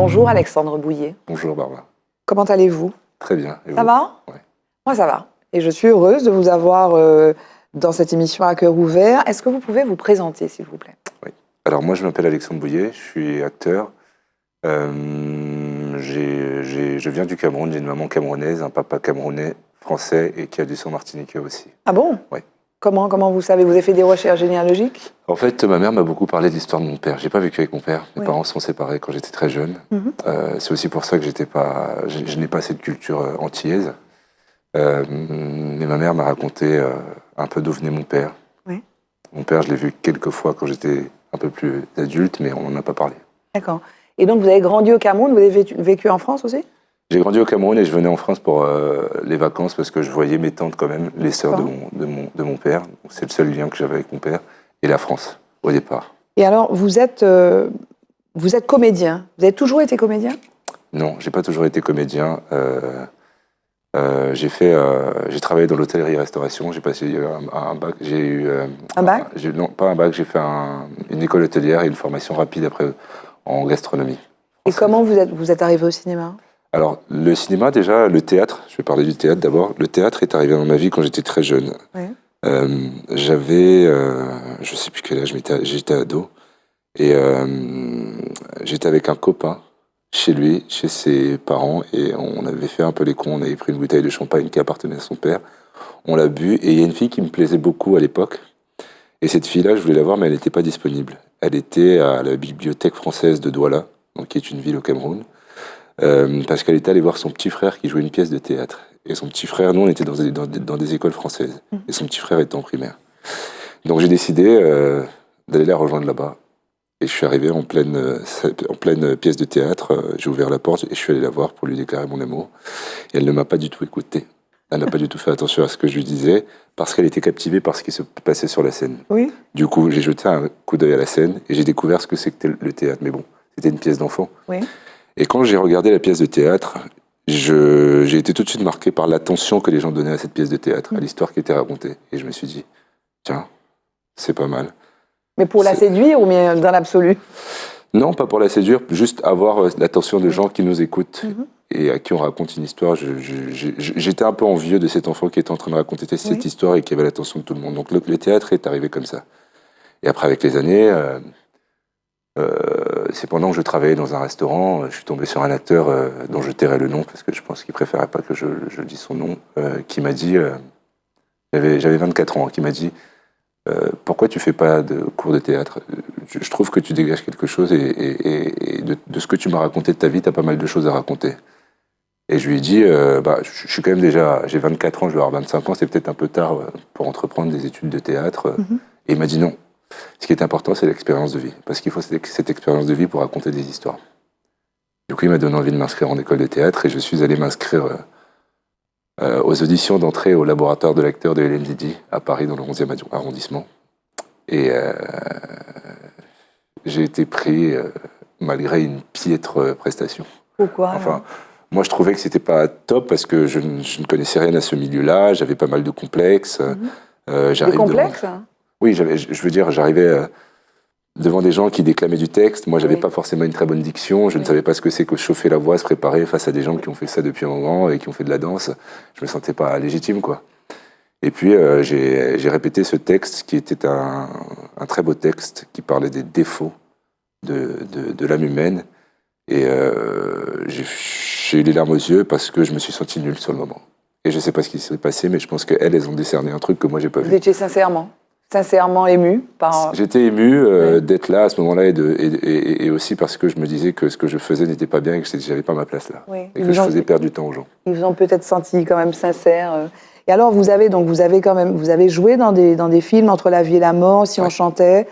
Bonjour Alexandre Bouillet. Bonjour Barbara. Comment allez-vous? Très bien. Et Ça vous? va? Ouais. Moi ça va. Et je suis heureuse de vous avoir dans cette émission à cœur ouvert. Est-ce que vous pouvez vous présenter s'il vous plaît? Oui. Alors moi je m'appelle Alexandre Bouillet, je suis acteur. Je viens du Cameroun, j'ai une maman camerounaise, un papa camerounais, français et qui a du sang martiniquais aussi. Ah bon? Oui. Comment vous savez? Vous avez fait des recherches généalogiques? En fait, ma mère m'a beaucoup parlé de l'histoire de mon père. J'ai pas vécu avec mon père. Mes Oui. parents se sont séparés quand j'étais très jeune. C'est aussi pour ça que je n'ai pas cette culture antillaise. Mais ma mère m'a raconté un peu d'où venait mon père. Oui. Mon père, je l'ai vu quelques fois quand j'étais un peu plus adulte, mais on n'en a pas parlé. D'accord. Et donc vous avez grandi au Cameroun, vous avez vécu en France aussi? J'ai grandi au Cameroun et je venais en France pour les vacances parce que je voyais mes tantes quand même, les sœurs de mon père. C'est le seul lien que j'avais avec mon père et la France au départ. Et alors vous êtes comédien. Vous avez toujours été comédien? Non, j'ai pas toujours été comédien. J'ai travaillé dans l'hôtellerie-restauration. J'ai passé un bac. J'ai eu Un bac? Non, pas un bac. J'ai fait une école hôtelière et une formation rapide après en gastronomie. Et comment vous êtes arrivé au cinéma? Alors, le cinéma, déjà, le théâtre, je vais parler du théâtre d'abord. Le théâtre est arrivé dans ma vie quand j'étais très jeune. Oui. Je sais plus quel âge, j'étais ado. Et j'étais avec un copain chez lui, chez ses parents, et on avait fait un peu les cons. On avait pris une bouteille de champagne qui appartenait à son père. On l'a bu, et il y a une fille qui me plaisait beaucoup à l'époque. Et cette fille-là, je voulais la voir, mais elle n'était pas disponible. Elle était à la bibliothèque française de Douala, donc qui est une ville au Cameroun. Parce qu'elle était allée voir son petit frère qui jouait une pièce de théâtre. Et son petit frère, nous on était dans des écoles françaises. Et son petit frère était en primaire. Donc j'ai décidé d'aller la rejoindre là-bas. Et je suis arrivé en pleine pièce de théâtre. J'ai ouvert la porte et je suis allé la voir pour lui déclarer mon amour. Et elle ne m'a pas du tout écouté. Elle n'a pas du tout fait attention à ce que je lui disais parce qu'elle était captivée par ce qui se passait sur la scène. Oui. Du coup, j'ai jeté un coup d'œil à la scène et j'ai découvert ce que c'était le théâtre. Mais bon, c'était une pièce d'enfant. Oui. Et quand j'ai regardé la pièce de théâtre, j'ai été tout de suite marqué par l'attention que les gens donnaient à cette pièce de théâtre, à l'histoire qui était racontée. Et je me suis dit, tiens, c'est pas mal. Mais pour la séduire ou bien dans l'absolu? Non, pas pour la séduire, juste avoir l'attention des gens qui nous écoutent et à qui on raconte une histoire. J'étais un peu envieux de cet enfant qui était en train de raconter cette histoire et qui avait l'attention de tout le monde. Donc le théâtre est arrivé comme ça. Et après, avec les années... c'est pendant que je travaillais dans un restaurant, je suis tombé sur un acteur dont je tairai le nom parce que je pense qu'il préférait pas que je dise son nom, qui m'a dit, j'avais 24 ans, qui m'a dit pourquoi tu fais pas de cours de théâtre? Je trouve que tu dégages quelque chose et de ce que tu m'as raconté de ta vie, tu as pas mal de choses à raconter. Et je lui ai dit, je suis quand même j'ai 24 ans, je vais avoir 25 ans, c'est peut-être un peu tard pour entreprendre des études de théâtre. Et il m'a dit non. Ce qui est important, c'est l'expérience de vie. Parce qu'il faut cette expérience de vie pour raconter des histoires. Du coup, il m'a donné envie de m'inscrire en école de théâtre et je suis allé m'inscrire aux auditions d'entrée au laboratoire de l'acteur de Hélène Didi à Paris, dans le 11e arrondissement. Et j'ai été pris malgré une piètre prestation. Pourquoi? Enfin, moi, je trouvais que c'était pas top parce que je ne connaissais rien à ce milieu-là. J'avais pas mal de complexes. Des complexes? Oui, je veux dire, j'arrivais devant des gens qui déclamaient du texte. Moi, j'avais pas forcément une très bonne diction. Je ne savais pas ce que c'est que chauffer la voix, se préparer face à des gens qui ont fait ça depuis un moment et qui ont fait de la danse. Je me sentais pas légitime, quoi. Et puis, j'ai répété ce texte qui était un très beau texte qui parlait des défauts de l'âme humaine. Et j'ai eu les larmes aux yeux parce que je me suis senti nul sur le moment. Et je sais pas ce qui s'est passé, mais je pense qu'elles ont décerné un truc que moi, j'ai pas vu. Vous étiez sincèrement ému par... J'étais ému d'être là à ce moment-là et aussi parce que je me disais que ce que je faisais n'était pas bien et que j'avais pas ma place là. Oui. Et que je faisais perdre du temps aux gens. Ils vous ont peut-être senti quand même sincère. Et alors, vous avez joué dans des films entre la vie et la mort, Si on chantait,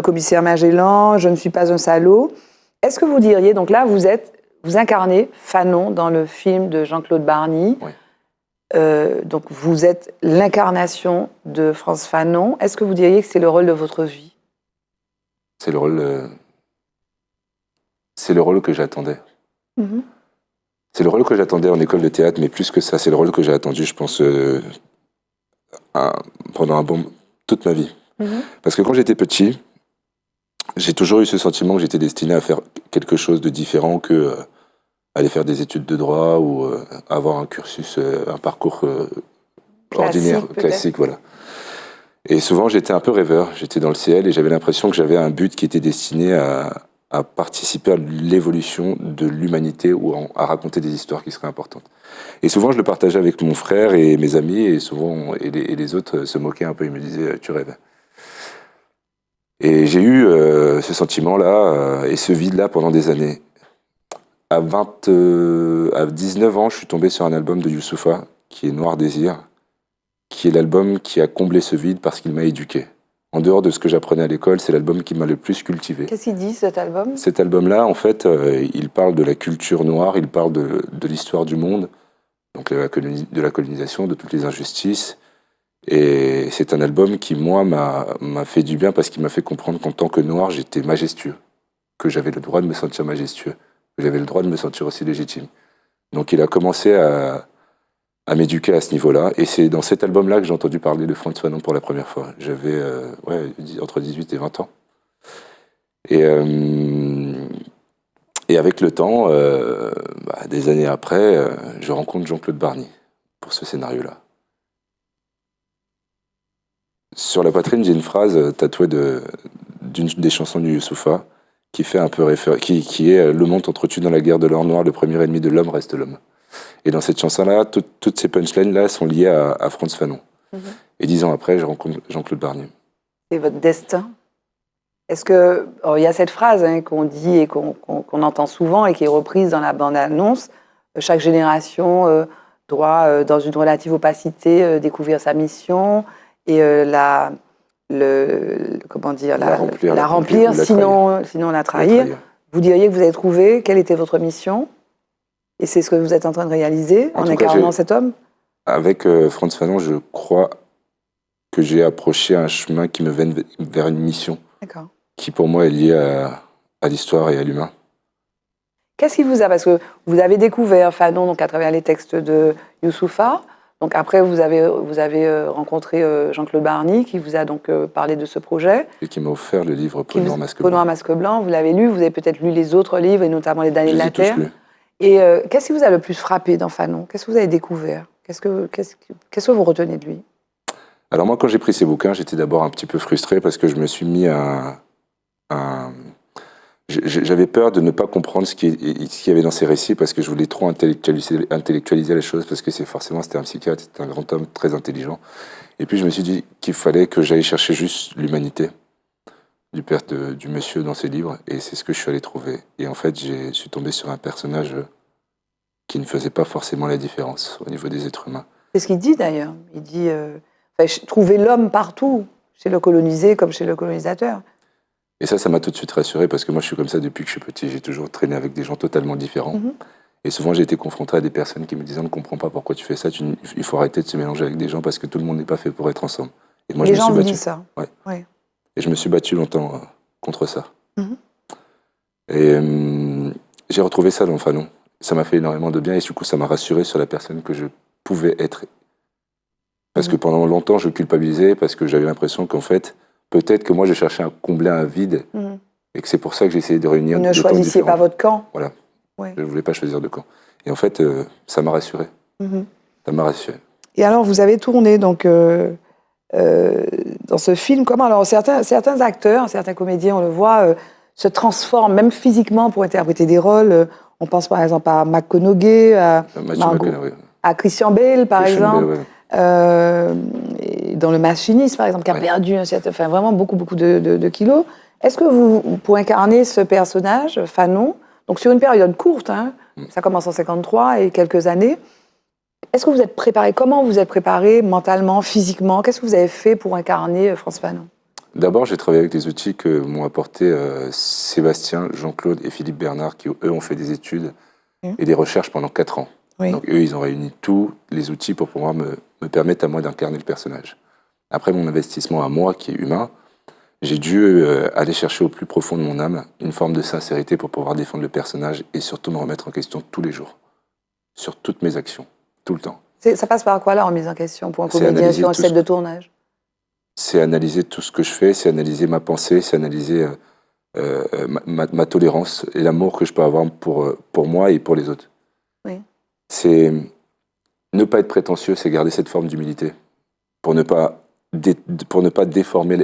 Commissaire Magellan, Je ne suis pas un salaud. Est-ce que vous diriez, donc là, vous incarnez Fanon dans le film de Jean-Claude Barny. Oui. Donc vous êtes l'incarnation de Frantz Fanon. Est-ce que vous diriez que c'est le rôle de votre vie? C'est le rôle que j'attendais. C'est le rôle que j'attendais en école de théâtre, mais plus que ça, c'est le rôle que j'ai attendu, je pense, pendant toute ma vie. Parce que quand j'étais petit, J'ai toujours eu ce sentiment que j'étais destiné à faire quelque chose de différent que aller faire des études de droit ou avoir un cursus, un parcours ordinaire, classique, voilà. Et souvent, j'étais un peu rêveur. J'étais dans le ciel et j'avais l'impression que j'avais un but qui était destiné à participer à l'évolution de l'humanité ou à raconter des histoires qui seraient importantes. Et souvent, je le partageais avec mon frère et mes amis et souvent, et les autres se moquaient un peu. Ils me disaient, tu rêves. Et j'ai eu ce sentiment-là et ce vide-là pendant des années. À 19 ans, je suis tombé sur un album de Youssoupha, qui est Noir Désir, qui est l'album qui a comblé ce vide parce qu'il m'a éduqué. En dehors de ce que j'apprenais à l'école, c'est l'album qui m'a le plus cultivé. Qu'est-ce qu'il dit, cet album? Cet album-là, en fait, il parle de la culture noire, il parle de l'histoire du monde, donc de la colonisation, de toutes les injustices. Et c'est un album qui, moi, m'a fait du bien parce qu'il m'a fait comprendre qu'en tant que noir, j'étais majestueux, que j'avais le droit de me sentir majestueux, que j'avais le droit de me sentir aussi légitime. Donc il a commencé à m'éduquer à ce niveau-là. Et c'est dans cet album-là que j'ai entendu parler de Frantz Fanon pour la première fois. J'avais entre 18 et 20 ans. Et avec le temps, des années après, je rencontre Jean-Claude Barny pour ce scénario-là. Sur la poitrine, j'ai une phrase tatouée d'une des chansons du Youssoupha qui fait un peu qui est le monde t'entretue dans la guerre de l'or noir, le premier ennemi de l'homme reste l'homme. Et dans cette chanson-là, toutes ces punchlines-là sont liées à Frantz Fanon. Et 10 ans après, je rencontre Jean-Claude Barny. C'est votre destin? Est-ce que... il y a cette phrase qu'on dit et qu'on entend souvent et qui est reprise dans la bande-annonce. Chaque génération doit, dans une relative opacité, découvrir sa mission et la remplir, sinon la trahir. Vous diriez que vous avez trouvé quelle était votre mission? Et c'est ce que vous êtes en train de réaliser en incarnant cet homme? Avec Frantz Fanon, je crois que j'ai approché un chemin qui me mène vers une mission qui, pour moi, est liée à l'histoire et à l'humain. Qu'est-ce qui vous a... Parce que vous avez découvert Fanon donc, à travers les textes de Youssoupha. Donc après, vous avez rencontré Jean-Claude Barny, qui vous a donc parlé de ce projet. Et qui m'a offert le livre Peau noire, masque blanc. Peau noire, masque blanc, vous l'avez lu, vous avez peut-être lu les autres livres, et notamment Les damnés de la Terre. Et qu'est-ce qui vous a le plus frappé dans Fanon? Qu'est-ce que vous avez découvert? Qu'est-ce que vous retenez de lui? Alors moi, quand j'ai pris ces bouquins, j'étais d'abord un petit peu frustré parce que je me suis mis j'avais peur de ne pas comprendre ce qu'il y avait dans ces récits parce que je voulais trop intellectualiser les choses parce que c'était un psychiatre, c'était un grand homme très intelligent. Et puis je me suis dit qu'il fallait que j'aille chercher juste l'humanité du monsieur dans ses livres et c'est ce que je suis allé trouver. Et en fait, je suis tombé sur un personnage qui ne faisait pas forcément la différence au niveau des êtres humains. C'est ce qu'il dit d'ailleurs. Il dit trouver l'homme partout, chez le colonisé comme chez le colonisateur. Et ça m'a tout de suite rassuré parce que moi je suis comme ça depuis que je suis petit. J'ai toujours traîné avec des gens totalement différents. Et souvent j'ai été confronté à des personnes qui me disaient « On ne comprend pas pourquoi tu fais ça, il faut arrêter de se mélanger avec des gens parce que tout le monde n'est pas fait pour être ensemble. » Et moi, les gens me disent ça. Ouais. Et je me suis battu longtemps contre ça. Et j'ai retrouvé ça dans Fanon. Ça m'a fait énormément de bien et du coup ça m'a rassuré sur la personne que je pouvais être. Parce que pendant longtemps je culpabilisais parce que j'avais l'impression qu'en fait, peut-être que moi, je cherchais à combler un vide et que c'est pour ça que j'ai essayé de réunir deux camps différents. Vous ne choisissiez pas votre camp. Voilà. Ouais. Je ne voulais pas choisir de camp. Et en fait, ça m'a rassuré. Ça m'a rassuré. Et alors, vous avez tourné donc, dans ce film. Comment alors, certains acteurs, certains comédiens, on le voit, se transforment même physiquement pour interpréter des rôles. On pense par exemple à McConaughey, à Christian Bale, par exemple. Bale, dans Le Machiniste, par exemple, qui a perdu vraiment beaucoup de kilos. Est-ce que pour incarner ce personnage, Fanon, donc sur une période courte, ça commence en 1953 et quelques années, est-ce que vous êtes préparé? Comment vous êtes préparé mentalement, physiquement? Qu'est-ce que vous avez fait pour incarner Frantz Fanon? D'abord, j'ai travaillé avec des outils que m'ont apporté Sébastien, Jean-Claude et Philippe Bernard, qui eux ont fait des études et des recherches pendant 4 ans. Donc eux, ils ont réuni tous les outils pour pouvoir me permettre à moi d'incarner le personnage. Après mon investissement à moi, qui est humain, j'ai dû aller chercher au plus profond de mon âme une forme de sincérité pour pouvoir défendre le personnage et surtout me remettre en question tous les jours, sur toutes mes actions, tout le temps. Ça passe par quoi, la remise en question pour un comédien sur un set de tournage? C'est analyser tout ce que je fais, c'est analyser ma pensée, c'est analyser ma tolérance et l'amour que je peux avoir pour moi et pour les autres. Oui. C'est ne pas être prétentieux, c'est garder cette forme d'humilité pour ne pas déformer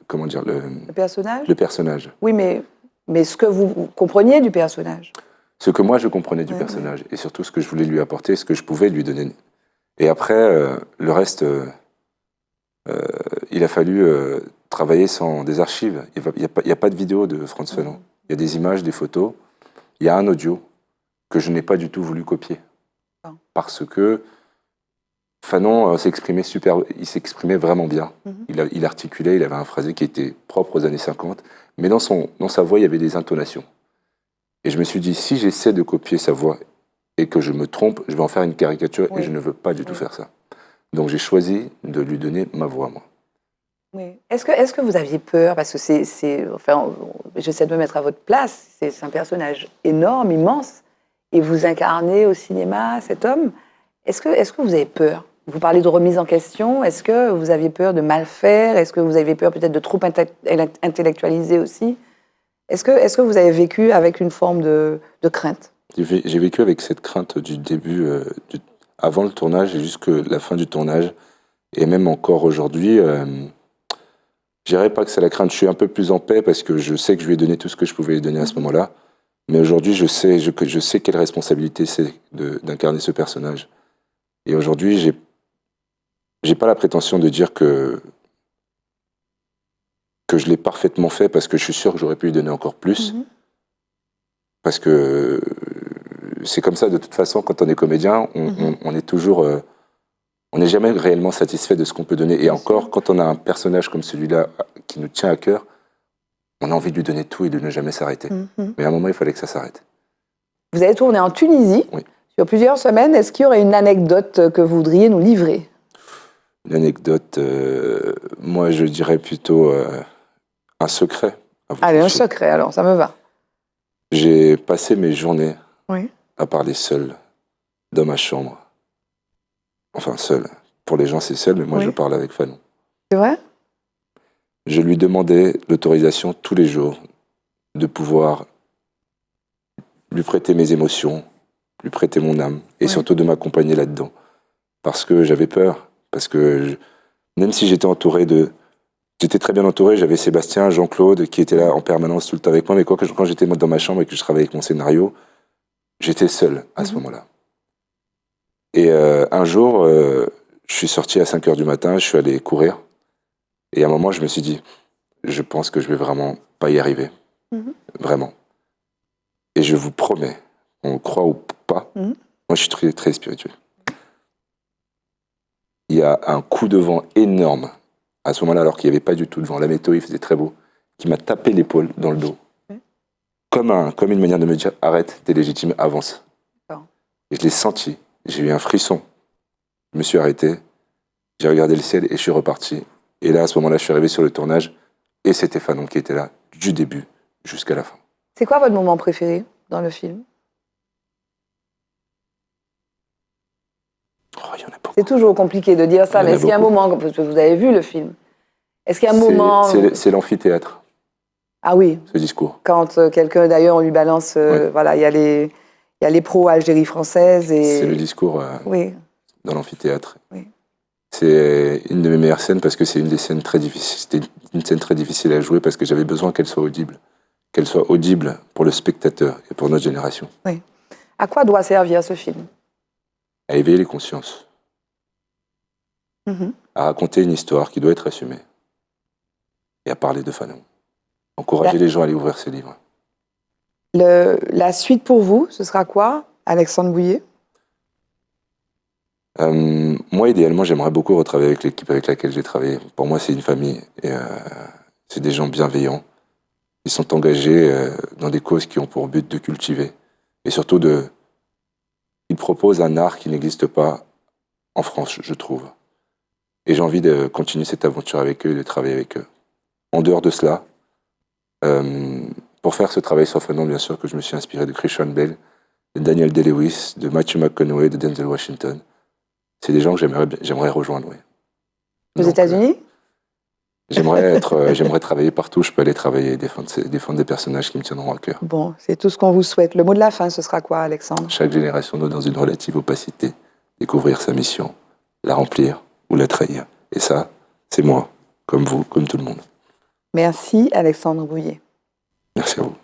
comment dire, Le personnage? le personnage. Oui, mais ce que vous compreniez du personnage. Ce que moi je comprenais du personnage et surtout ce que je voulais lui apporter, ce que je pouvais lui donner. Et après, le reste, il a fallu travailler sans des archives. Il n'y a pas de vidéo de Frantz Fanon. Il y a des images, des photos. Il y a un audio que je n'ai pas du tout voulu copier. Parce que Fanon il s'exprimait vraiment bien. Il articulait, il avait un phrasé qui était propre aux années 50. Mais dans sa voix, il y avait des intonations. Et je me suis dit, si j'essaie de copier sa voix et que je me trompe, je vais en faire une caricature et je ne veux pas du tout faire ça. Donc j'ai choisi de lui donner ma voix, moi. Oui. Est-ce que vous aviez peur? Parce que enfin, j'essaie de me mettre à votre place. C'est un personnage énorme, immense. Et vous incarnez au cinéma cet homme. Est-ce que vous avez peur? Vous parlez de remise en question. Est-ce que vous aviez peur de mal faire? Est-ce que vous avez peur peut-être de trop intellectualiser aussi? Est-ce que vous avez vécu avec une forme de crainte? J'ai vécu avec cette crainte du début, avant le tournage et jusqu'à la fin du tournage. Et même encore aujourd'hui, je dirais pas que c'est la crainte. Je suis un peu plus en paix parce que je sais que je lui ai donné tout ce que je pouvais lui donner à ce moment-là. Mais aujourd'hui, je sais quelle responsabilité c'est d'incarner ce personnage. Et aujourd'hui, j'ai pas la prétention de dire que je l'ai parfaitement fait parce que je suis sûr que j'aurais pu lui donner encore plus. Parce que c'est comme ça, de toute façon, quand on est comédien, on est toujours... on n'est jamais réellement satisfait de ce qu'on peut donner. Et encore, quand on a un personnage comme celui-là qui nous tient à cœur, on a envie de lui donner tout et de ne jamais s'arrêter. Mais à un moment, il fallait que ça s'arrête. Vous avez tourné en Tunisie sur plusieurs semaines. Est-ce qu'il y aurait une anecdote que vous voudriez nous livrer? Une anecdote, moi je dirais plutôt un secret. Allez, un secret alors, ça me va. J'ai passé mes journées à parler seul dans ma chambre. Enfin seul. Pour les gens c'est seul, mais moi je parle avec Fanon. C'est vrai? Je lui demandais l'autorisation tous les jours de pouvoir lui prêter mes émotions, lui prêter mon âme, et surtout de m'accompagner là-dedans. Parce que j'avais peur. Parce que même si j'étais très bien entouré, j'avais Sébastien, Jean-Claude, qui étaient là en permanence tout le temps avec moi, mais quand j'étais dans ma chambre et que je travaillais avec mon scénario, j'étais seul à ce moment-là. Et un jour, je suis sorti à 5h du matin, je suis allé courir, et à un moment, je me suis dit, je pense que je vais vraiment pas y arriver. Vraiment. Et je vous promets, on croit ou pas, moi je suis très, très spirituel. Il y a un coup de vent énorme, à ce moment-là, alors qu'il n'y avait pas du tout de vent. La météo, il faisait très beau, qui m'a tapé l'épaule dans le dos. Comme une manière de me dire, arrête, t'es légitime, avance. Et je l'ai senti, j'ai eu un frisson. Je me suis arrêté, j'ai regardé le ciel et je suis reparti. Et là, à ce moment-là, je suis arrivé sur le tournage et c'était Fanon qui était là, du début jusqu'à la fin. C'est quoi votre moment préféré dans le film? Oh, il y en a beaucoup. C'est toujours compliqué de dire ça, mais est-ce qu'il y a un moment, parce que vous avez vu le film, est-ce qu'il y a un moment... C'est l'amphithéâtre. Ah oui. Ce discours. Quand quelqu'un, d'ailleurs, on lui balance, voilà, il y a les pros Algérie française et... C'est le discours dans l'amphithéâtre. Oui. C'est une de mes meilleures scènes parce que c'est une des scènes très difficiles. C'était une scène très difficile à jouer parce que j'avais besoin qu'elle soit audible. Qu'elle soit audible pour le spectateur et pour notre génération. Oui. À quoi doit servir ce film? À éveiller les consciences. À raconter une histoire qui doit être assumée. Et à parler de Fanon. Encourager les gens à aller ouvrir ces livres. La suite pour vous, ce sera quoi, Alexandre Bouillet? Moi, idéalement, j'aimerais beaucoup retravailler avec l'équipe avec laquelle j'ai travaillé. Pour moi, c'est une famille. Et c'est des gens bienveillants. Ils sont engagés dans des causes qui ont pour but de cultiver. Et surtout, ils proposent un art qui n'existe pas en France, je trouve. Et j'ai envie de continuer cette aventure avec eux et de travailler avec eux. En dehors de cela, pour faire ce travail sur Fanon, bien sûr que je me suis inspiré de Christian Bale, de Daniel Day-Lewis, de Matthew McConaughey, de Denzel Washington. C'est des gens que j'aimerais rejoindre, oui. Aux États-Unis? J'aimerais travailler partout où je peux aller travailler et défendre des personnages qui me tiendront à cœur. Bon, c'est tout ce qu'on vous souhaite. Le mot de la fin, ce sera quoi, Alexandre? Chaque génération doit, dans une relative opacité, découvrir sa mission, la remplir ou la trahir. Et ça, c'est moi, comme vous, comme tout le monde. Merci, Alexandre Bouillet. Merci à vous.